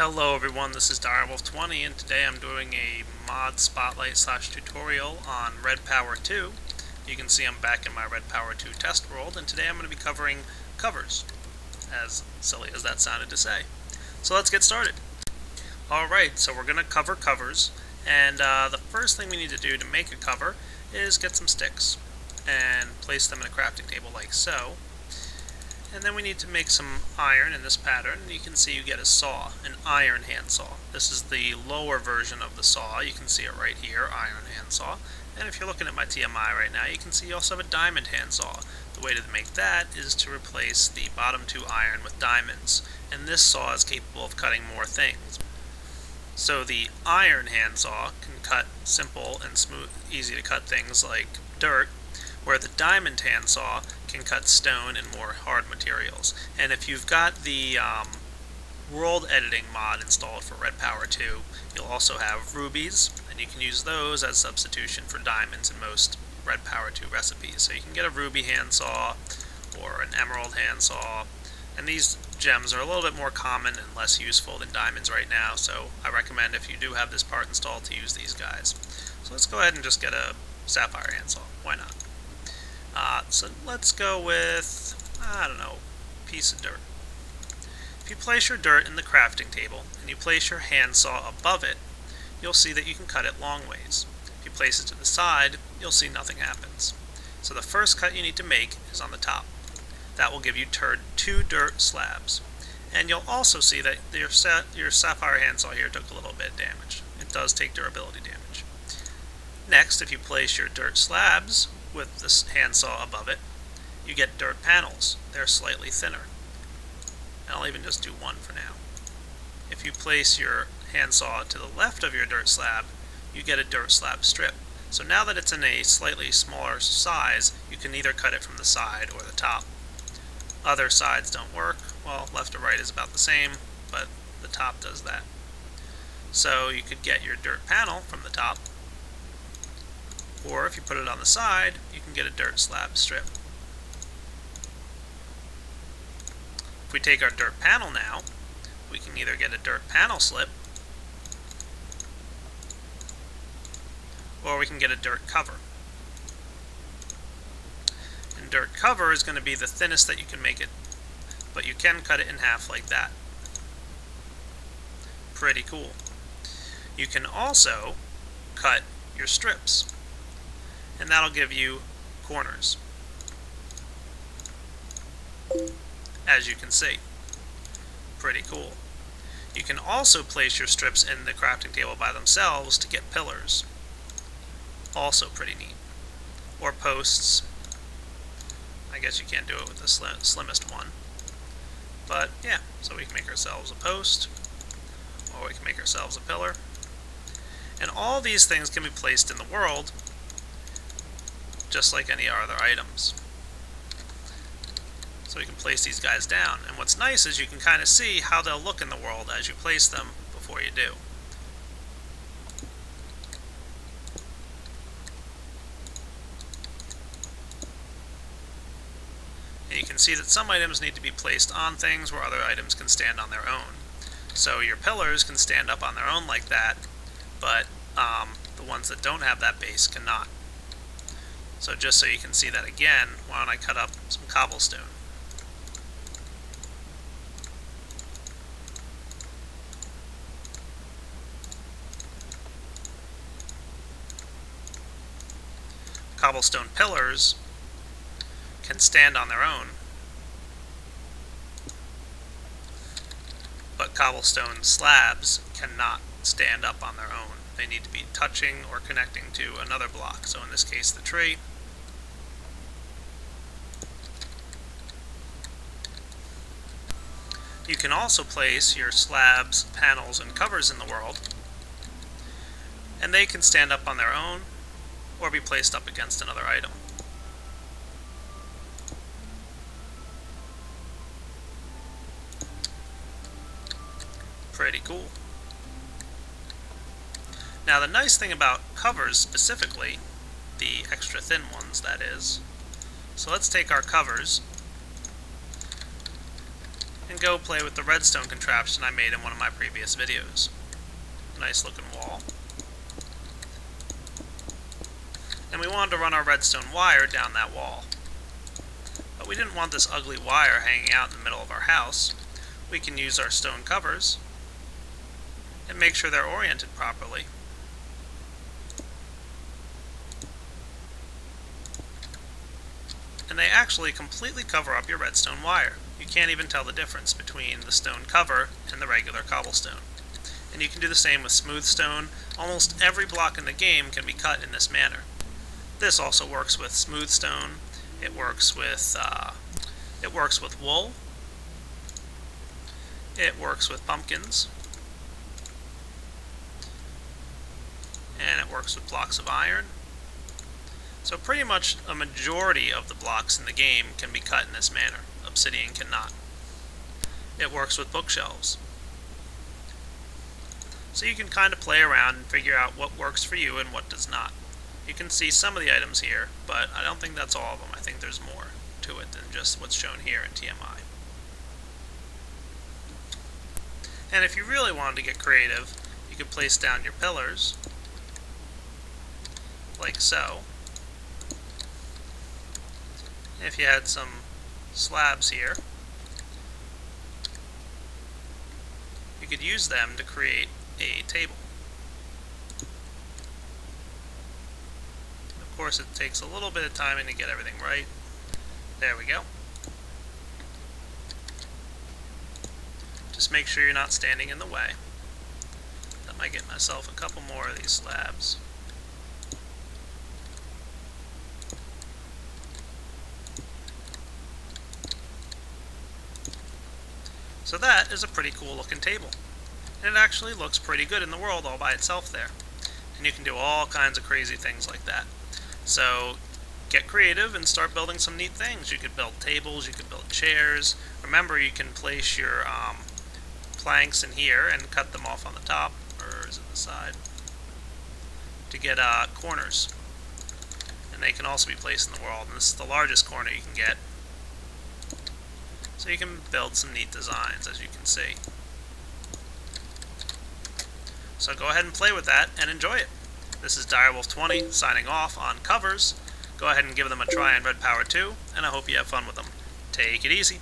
Hello everyone, this is DireWolf20 and today I'm doing a mod spotlight / tutorial on RedPower 2. You can see I'm back in my RedPower 2 test world, and today I'm going to be covering covers, as silly as that sounded to say. So let's get started. Alright, so we're going to cover covers, and the first thing we need to do to make a cover is get some sticks and place them in a crafting table like so. And then we need to make some iron in this pattern. You can see you get a saw, an iron handsaw. This is the lower version of the saw. You can see it right here, iron handsaw. And if you're looking at my TMI right now, you can see you also have a diamond handsaw. The way to make that is to replace the bottom two iron with diamonds. And this saw is capable of cutting more things. So the iron handsaw can cut simple and smooth, easy to cut things like dirt, where the diamond handsaw can cut stone and more hard materials. And if you've got the world editing mod installed for RedPower 2, you'll also have rubies, and you can use those as substitution for diamonds in most RedPower 2 recipes. So you can get a ruby handsaw or an emerald handsaw, and these gems are a little bit more common and less useful than diamonds right now, so I recommend if you do have this part installed to use these guys. So let's go ahead and just get a sapphire handsaw. Why not? So let's go with, I don't know, a piece of dirt. If you place your dirt in the crafting table and you place your handsaw above it, you'll see that you can cut it long ways. If you place it to the side, you'll see nothing happens. So the first cut you need to make is on the top. That will give you two dirt slabs. And you'll also see that your sapphire handsaw here took a little bit of damage. It does take durability damage. Next, if you place your dirt slabs with this handsaw above it, you get dirt panels. They're slightly thinner. And I'll even just do one for now. If you place your handsaw to the left of your dirt slab, you get a dirt slab strip. So now that it's in a slightly smaller size, you can either cut it from the side or the top. Other sides don't work. Well, left or right is about the same, but the top does that. So you could get your dirt panel from the top, or if you put it on the side, you can get a dirt slab strip. If we take our dirt panel now, we can either get a dirt panel slip, or we can get a dirt cover. And dirt cover is going to be the thinnest that you can make it, but you can cut it in half like that. Pretty cool. You can also cut your strips, and that'll give you corners, as you can see. Pretty cool. You can also place your strips in the crafting table by themselves to get pillars. Also pretty neat. Or posts. I guess you can't do it with the slimmest one. But yeah, so we can make ourselves a post, or we can make ourselves a pillar. And all these things can be placed in the world just like any other items. So you can place these guys down, and what's nice is you can kind of see how they'll look in the world as you place them before you do. And you can see that some items need to be placed on things where other items can stand on their own. So your pillars can stand up on their own like that, but the ones that don't have that base cannot. So just so you can see that again, why don't I cut up some cobblestone. Cobblestone pillars can stand on their own, but cobblestone slabs cannot stand up on their own. They need to be touching or connecting to another block, so in this case the tree. You can also place your slabs, panels, and covers in the world, and they can stand up on their own or be placed up against another item. Pretty cool. Now the nice thing about covers specifically, the extra thin ones that is, so let's take our covers and go play with the redstone contraption I made in one of my previous videos. Nice looking wall. And we wanted to run our redstone wire down that wall. But we didn't want this ugly wire hanging out in the middle of our house. We can use our stone covers and make sure they're oriented properly. And they actually completely cover up your redstone wire. You can't even tell the difference between the stone cover and the regular cobblestone. And you can do the same with smooth stone. Almost every block in the game can be cut in this manner. This also works with smooth stone. It works with wool. It works with pumpkins. And it works with blocks of iron. So pretty much a majority of the blocks in the game can be cut in this manner. Obsidian cannot. It works with bookshelves. So you can kind of play around and figure out what works for you and what does not. You can see some of the items here, but I don't think that's all of them. I think there's more to it than just what's shown here in TMI. And if you really wanted to get creative, you could place down your pillars, like so. If you had some slabs here, you could use them to create a table. Of course, it takes a little bit of timing to get everything right. There we go. Just make sure you're not standing in the way. I might get myself a couple more of these slabs. So that is a pretty cool looking table. And it actually looks pretty good in the world all by itself there. And you can do all kinds of crazy things like that. So get creative and start building some neat things. You could build tables, you could build chairs. Remember, you can place your planks in here and cut them off on the top, or is it the side, to get corners. And they can also be placed in the world. And this is the largest corner you can get. So you can build some neat designs, as you can see. So go ahead and play with that and enjoy it. This is Direwolf20 signing off on covers. Go ahead and give them a try in RedPower 2, and I hope you have fun with them. Take it easy.